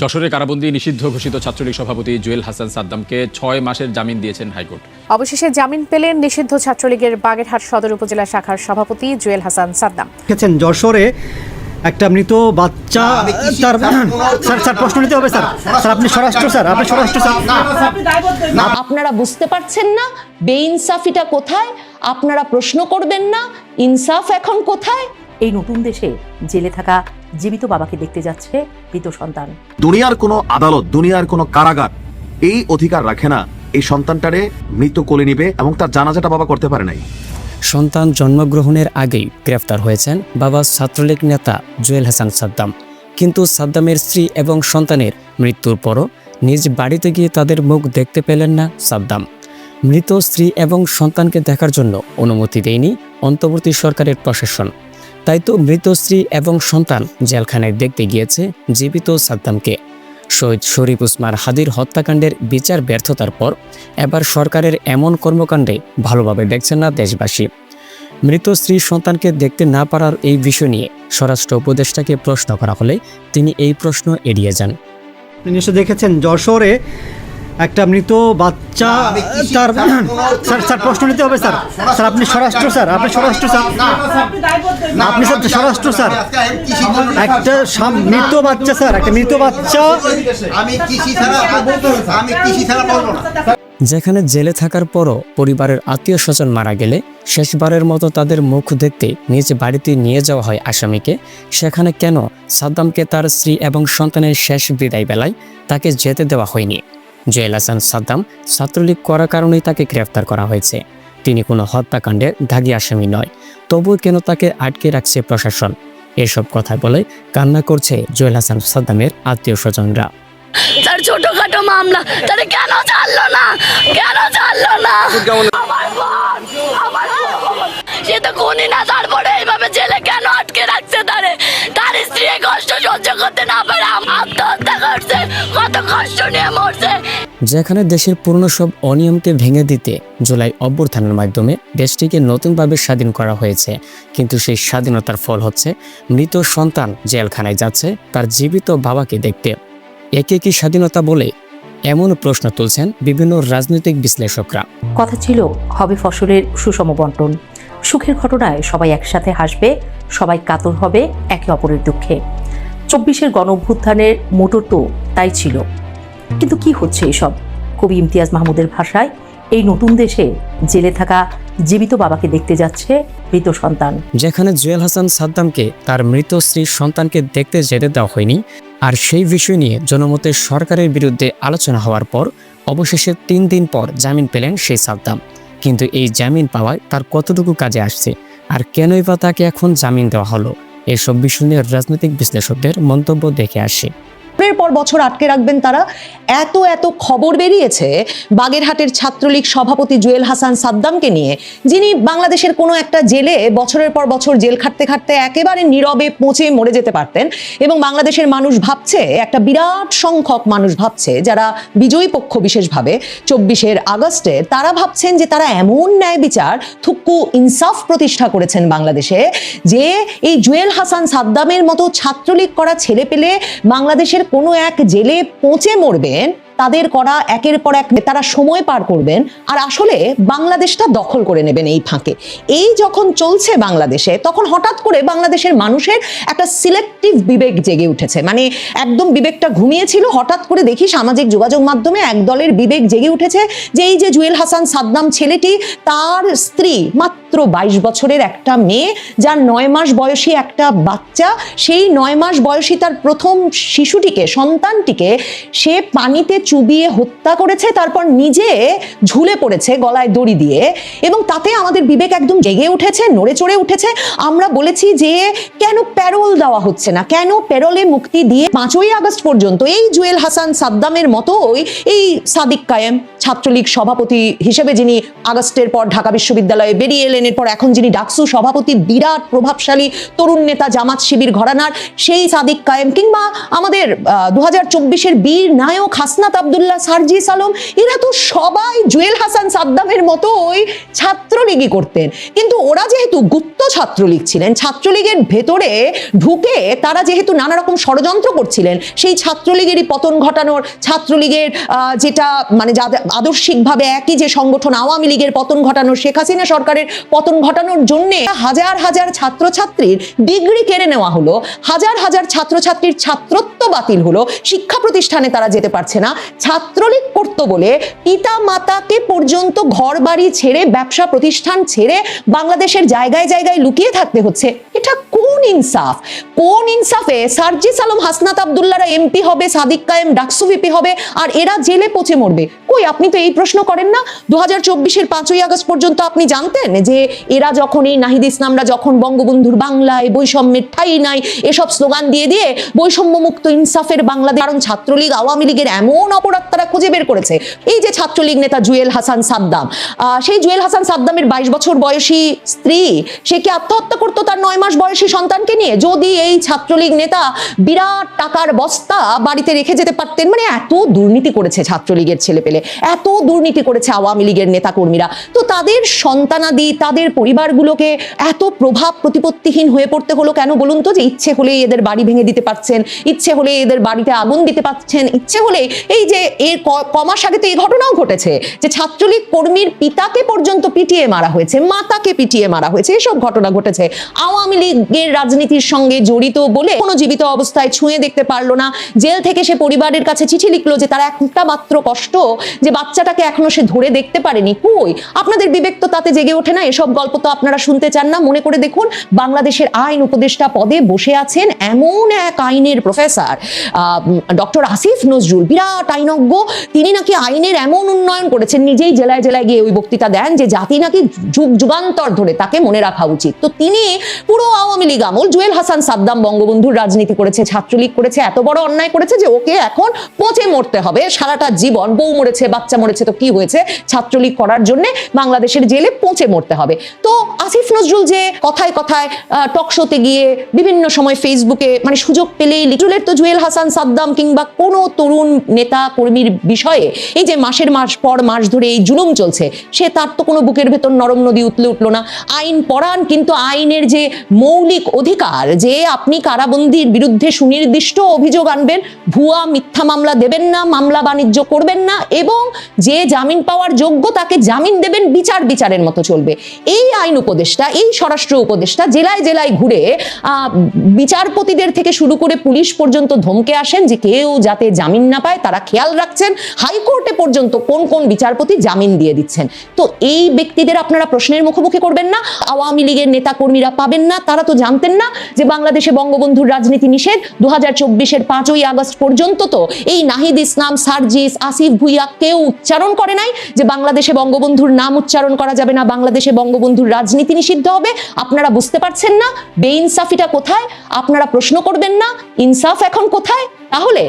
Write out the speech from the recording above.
যশোরে কারাবন্দী নিষিদ্ধ ঘোষিত ছাত্রলীগ সভাপতি জুয়েল হাসান সাদ্দামকে 6 মাসের জামিন দিয়েছেন হাইকোর্ট। অবশেষে জামিন পেলেন নিষিদ্ধ ছাত্রলীগের বাগেরহাট সদর উপজেলা শাখার সভাপতি জুয়েল হাসান সাদ্দাম। যশোরে একটা মৃত বাচ্চা স্যার প্রশ্ন নিতে হবে স্যার আপনি স্বরাষ্ট্র স্যার আপনারা বুঝতে পারছেন না বেইনসাফিটা কোথায়? আপনারা প্রশ্ন করবেন না ইনসাফ এখন কোথায়? এই নতুন দেশে জেলে থাকা জীবিত বাবাকে দেখতে যাচ্ছে মৃত সন্তান। দুনিয়ার কোনো আদালত, দুনিয়ার কোনো কারাগার এই অধিকার রাখে না এই সন্তানটারে মৃত কোলে নিবে এবং তার জানাজাটা বাবা করতে পারে নাই। সন্তান জন্মগ্রহণের আগেই গ্রেফতার হয়েছেন বাবা ছাত্রলীগ নেতা জুয়েল হাসান সাদ্দাম। কিন্তু সাদ্দামের স্ত্রী এবং সন্তানের মৃত্যুর পরও নিজ বাড়িতে গিয়ে তাদের মুখ দেখতে পেলেন না সাদ্দাম। মৃত স্ত্রী এবং সন্তানকে দেখার জন্য অনুমতি দেয়নি অন্তর্বর্তী সরকারের প্রশাসন। তাই তো মৃত স্ত্রী এবং সন্তান জেলখানায় দেখতে গিয়েছে জীবিত সাদ্দামকে। শহীদ শরীফ উসমান হাদির হত্যাকাণ্ডের বিচার ব্যর্থতার পর এবার সরকারের এমন কর্মকাণ্ডে ভালোভাবে দেখছেন না দেশবাসী। মৃত স্ত্রী সন্তানকে দেখতে না পারার এই বিষয় নিয়ে স্বরাষ্ট্র উপদেষ্টাকে প্রশ্ন করা হলে তিনি এই প্রশ্ন এড়িয়ে যান। নিশ্চয় দেখেছেন যশোরে একটা মৃত বাচ্চা স্যার প্রশ্ন নিতে হবে স্যার আপনি স্বরাষ্ট্র স্যার একটা মৃত বাচ্চা যেখানে জেলে থাকার পরও পরিবারের আত্মীয় স্বজন মারা গেলে শেষবারের মতো তাদের মুখ দেখতে নিজ বাড়িতে নিয়ে যাওয়া হয় আসামিকে, সেখানে কেন সাদ্দামকে তার স্ত্রী এবং সন্তানের শেষ বিদায় বেলায় তাকে যেতে দেওয়া হয়নি? জুয়েল হাসান সাদ্দাম ছাত্রলীগ করার কারণেই তাকে গ্রেফতার করা হয়েছে। তিনি কোনো হত্যাকাণ্ডের দাগী আসামি নয়, তবুও কেন তাকে আটকে রাখছে প্রশাসন? এসব কথা বলে কান্না করছে জুয়েল হাসান সাদ্দামের আত্মীয় স্বজনরা। তার ছোটখাটো মামলা তারে কেন ছাড়লো না? সে তো খুনি না, তারপরে এইভাবে জেলে কেন আটকে রাখছে? তার স্ত্রী কষ্ট সহ্য করতে না পারে আত্মহত্যা করছে, কত কষ্ট নিয়ে মরছে। যেখানে দেশের পুরনো সব অনিয়মকে ভেঙে দিতে জুলাই অভ্যুত্থানের মাধ্যমে দেশটিকে নতুনভাবে স্বাধীন করা হয়েছে, কিন্তু সেই স্বাধীনতার ফল হচ্ছে মৃত সন্তান জেলখানায় যাচ্ছে তার জীবিত বাবাকে দেখতে। একে কি স্বাধীনতা বলে? এমন প্রশ্ন তুলছেন বিভিন্ন রাজনৈতিক বিশ্লেষকরা। কথা ছিল হবে ফসলের সুষম বন্টন, সুখের ঘটনায় সবাই একসাথে হাসবে, সবাই কাতর হবে একে অপরের দুঃখে। 24-এর গণ অভ্যুত্থানের মোটর তো তাই ছিল। কিন্তু কি হচ্ছে এসব? কবি ইমতিয়াজ মাহমুদের ভাষায় এই নতুন দেশে জেলে থাকা জীবিত বাবাকে দেখতে যাচ্ছে মৃত সন্তান। যেখানে জুয়েল হাসান সাদ্দামকে তার মৃত স্ত্রীর সন্তানকে দেখতে যেতে দেওয়া হয়নি, আর সেই বিষয় নিয়ে জনমতের সরকারের বিরুদ্ধে আলোচনা হওয়ার পর অবশেষে 3 দিন পর জামিন পেলেন সেই সাদ্দাম। কিন্তু এই জামিন পাওয়ায় তার কতটুকু কাজে আসছে, আর কেনই বা তাকে এখন জামিন দেওয়া হলো? এসব বিষয় নিয়ে রাজনৈতিক বিশ্লেষকদের মন্তব্য দেখে আসে। পর বছর আটকে রাখবেন তারা। এত খবর বেরিয়েছে বাগেরহাটের ছাত্রলীগ সভাপতি জুয়েল হাসান সাদ্দামকে নিয়ে, যিনি বাংলাদেশের কোনো একটা জেলে বছরের পর বছর জেল খাটতে একেবারে নীরবে পচে মরে যেতে পারতেন। এবং বাংলাদেশের মানুষ ভাবছে, একটা বিরাট সংখ্যক মানুষ ভাবছে, যারা বিজয়ী পক্ষ বিশেষভাবে 24 আগস্টে, তারা ভাবছেন যে তারা এমন ন্যায় বিচার থুক্কু ইনসাফ প্রতিষ্ঠা করেছেন বাংলাদেশে, যে এই জুয়েল হাসান সাদ্দামের মতো ছাত্রলীগ করা ছেলে পেলে বাংলাদেশের কোনো এক জেলে পচে মরবেন, তাদের করা একের পর এক তারা সময় পার করবেন, আর আসলে বাংলাদেশটা দখল করে নেবেন এই ফাঁকে। এই যখন চলছে বাংলাদেশে, তখন হঠাৎ করে বাংলাদেশের মানুষের একটা সিলেক্টিভ বিবেক জেগে উঠেছে। মানে একদম বিবেকটা ঘুমিয়েছিল, হঠাৎ করে দেখি সামাজিক যোগাযোগ মাধ্যমে এক দলের বিবেক জেগে উঠেছে যে এই যে জুয়েল হাসান সাদ্দাম ছেলেটি, তার স্ত্রী মাত্র 22 বছরের একটা মেয়ে, যার 9 মাস বয়সী একটা বাচ্চা, সেই 9 মাস বয়সী তার প্রথম শিশুটিকে, সন্তানটিকে সে পানিতে চুবিয়ে হত্যা করেছে, তারপর নিজে ঝুলে পড়েছে গলায় দড়ি দিয়ে। এবং তাতে আমাদের বিবেক একদম জেগে উঠেছে, নড়ে চড়ে উঠেছে। আমরা বলেছি যে কেন প্যারোল দেওয়া হচ্ছে না, কেন প্যারোলে মুক্তি দিয়ে 5ই আগস্ট পর্যন্ত এই জুয়েল হাসান সাদ্দামের মতো এই সাদিক কায়েম ছাত্রলীগ সভাপতি হিসেবে, যিনি আগস্টের পর ঢাকা বিশ্ববিদ্যালয়ে বেরিয়ে এলেন ছিলেন, এরপর এখন যিনি ডাকসু সভাপতি, বিরাট প্রভাবশালী তরুণ নেতা জামাত শিবির ঘরানার সেই সাদিক কায়েম, কিংবা আমাদের 2024-এর বীর নায়ক হাসনাত আব্দুল্লাহ, সার্জিস আলম, এরা তো সবাই জুয়েল হাসান সাদ্দামের মতোই ছাত্রলীগই করতেন। কিন্তু ওরা যেহেতু গুপ্ত ছাত্রলীগ ছিলেন, ছাত্রলীগের ভেতরে ঢুকে তারা যেহেতু নানা রকম ষড়যন্ত্র করছিলেন, সেই ছাত্রলীগেরই পতন ঘটানোর, ছাত্রলীগের যেটা মানে আদর্শিকভাবে একই যে সংগঠন আওয়ামী লীগের পতন ঘটানোর, শেখ হাসিনা সরকারের পতন ঘটানোর জন্য হাজার হাজার ছাত্রছাত্রীর ডিগ্রি কেড়ে নেওয়া হলো, হাজার হাজার ছাত্রছাত্রীর ছাত্রত্ব বাতিল হলো, শিক্ষা প্রতিষ্ঠানে তারা যেতে পারছে না। ছাত্রলীগ করতো বলে পিতা মাতাকে পর্যন্ত ঘর বাড়ি ছেড়ে, ব্যবসা প্রতিষ্ঠান ছেড়ে বাংলাদেশের জায়গায় জায়গায় লুকিয়ে থাকতে হচ্ছে। এটা কোন ইনসাফ? কোন ইনসাফে সার্জিস আলম, হাসনাত আব্দুল্লাহরা এমপি হবে, সাদিক কায়েম ডাকসু ভিপি হবে, আর এরা জেলে পচে মরবে? কই, আপনি তো এই প্রশ্ন করেন না। 2024-এর 5ই আগস্ট পর্যন্ত আপনি জানতেন যে এরা যখন, এই নাহিদ ইসলামরা যখন বঙ্গবন্ধুর বাংলায় বৈষম্যের ঠাঁই নাই এসব স্লোগান দিয়ে দিয়ে বৈষম্য মুক্ত ইনসাফের বাংলাদেশ, কারণ ছাত্রলীগ আওয়ামী লীগের এমন অপরাধ তারা খুঁজে বের করেছে। এই যে ছাত্রলীগ নেতা জুয়েল হাসান সাদ্দাম, সেই জুয়েল হাসান সাদ্দামের 22 বছর বয়সী স্ত্রী, সে কি আত্মহত্যা করতো তার 9 মাস বয়সী সন্তানকে নিয়ে, যদি এই ছাত্রলীগ নেতা বিরাট টাকার বস্তা বাড়িতে রেখে যেতে পারতেন? মানে এত দুর্নীতি করেছে ছাত্রলীগের ছেলেপেলে, এত দুর্নীতি করেছে আওয়ামী লীগের নেতাকর্মীরা, তো তাদের সন্তানাদি, তাদের পরিবারগুলোকে এত প্রভাব প্রতিপত্তিহীন হয়ে পড়তে হলো কেন বলুন তো? যে ইচ্ছে হলে এদের বাড়ি ভেঙে দিতে পারছেন, ইচ্ছে হলে এদের বাড়িতে আগুন দিতে পারছেন, ইচ্ছে হলে এই যে এর কমাস আগে তো এই ঘটনাও ঘটেছে যে ছাত্রলীগ কর্মীর পিতাকে পর্যন্ত পিটিয়ে মারা হয়েছে, মাতাকে পিটিয়ে মারা হয়েছে, এসব ঘটনা ঘটেছে। আওয়ামী লীগের রাজনীতির সঙ্গে জড়িত বলে কোনো জীবিত অবস্থায় ছুঁয়ে দেখতে পারলো না, জেল থেকে সে পরিবারের কাছে চিঠি লিখলো যে তার একটা মাত্র কষ্ট যে বাচ্চাটাকে এখনো সে ধরে দেখতে পারেনি। কই, আপনাদের বিবেক তো তাতে জেগে ওঠে না, এসব গল্প তো আপনারা শুনতে চান না। মনে করে দেখুন, বাংলাদেশের আইন উপদেষ্টা পদে বসে আছেন এমন এক আইনের প্রফেসর, ডক্টর আসিফ নজরুল, বিরাট আইনজ্ঞ, তিনি নাকি আইনের এমন উন্নয়ন করেছেন, নিজেই জেলায় জেলায় গিয়ে ওই বক্তৃতা দেন যে জাতি নাকি যুগ যুগান্তর ধরে তাকে মনে রাখা উচিত। তো তিনি পুরো আওয়ামী লীগ আমল জুয়েল হাসান সাদ্দাম বঙ্গবন্ধুর রাজনীতি করেছে, ছাত্রলীগ করেছে, এত বড় অন্যায় করেছে যে ওকে এখন পচে মরতে হবে সারাটা জীবন। বউ মরেছে, বাচ্চা মরেছে, তো কি হয়েছে? ছাত্রলীগ করার জন্য বাংলাদেশের জেলে পচে মরতে হবে। তো আসিফ নজরুল যে কথায় কথায় টক শোতে গিয়ে বিভিন্ন সময় ফেসবুকে মানে সুযোগ পেলেই লিটুলের তো জুয়েল হাসান সাদ্দাম কিংবা কোনো তরুণ নেতা কর্মীর বিষয়ে এই যে মাসের পর মাস ধরে এই জুলুম চলছে, সে তার তো কোনো বুকের ভেতর নরম নদী উঠলো না। আইন পড়ান, কিন্তু আইনের যে মৌলিক অধিকার যে আপনি কারাবন্দির বিরুদ্ধে সুনির্দিষ্ট অভিযোগ আনবেন, ভুয়া মিথ্যা মামলা দেবেন না, মামলা বাণিজ্য করবেন না, এবং যে জামিন পাওয়ার যোগ্য তাকে জামিন দেবেন, বিচারের মতো চলবে। এই আইন উপদেষ্টা, এই স্বরাষ্ট্র উপদেষ্টা জেলায় জেলায় ঘুরে বিচারপতিদের থেকে শুরু করে পুলিশ পর্যন্ত ধমকে আসেন যে কেউ যাতে জামিন না পায় তারা খেয়াল রাখছেন। হাইকোর্টে পর্যন্ত কোন কোন বিচারপতি জামিন দিয়ে দিচ্ছেন। তো এই ব্যক্তিদের আপনারা প্রশ্নের মুখোমুখি করবেন না, আওয়ামী লীগের নেতা কর্মীরা পাবেন না। তারা তো জানতেন না যে বাংলাদেশে বঙ্গবন্ধুর রাজনীতি নিষেধ। 2024-এর 5ই আগস্ট পর্যন্ত তো এই নাহিদ ইসলাম, সার্জিস, আসিফ ভুইয়া কেউ উচ্চারণ করে নাই যে বাংলাদেশে বঙ্গবন্ধুর নাম উচ্চারণ করা যাবে না, বাংলাদেশে বঙ্গবন্ধুর রাজনীতি নিষিদ্ধ হবে। আপনারা বুঝতে পারছেন না বেইনসাফিটা কোথায়? আপনারা প্রশ্ন করবেন না ইনসাফ এখন কোথায়? তাহলে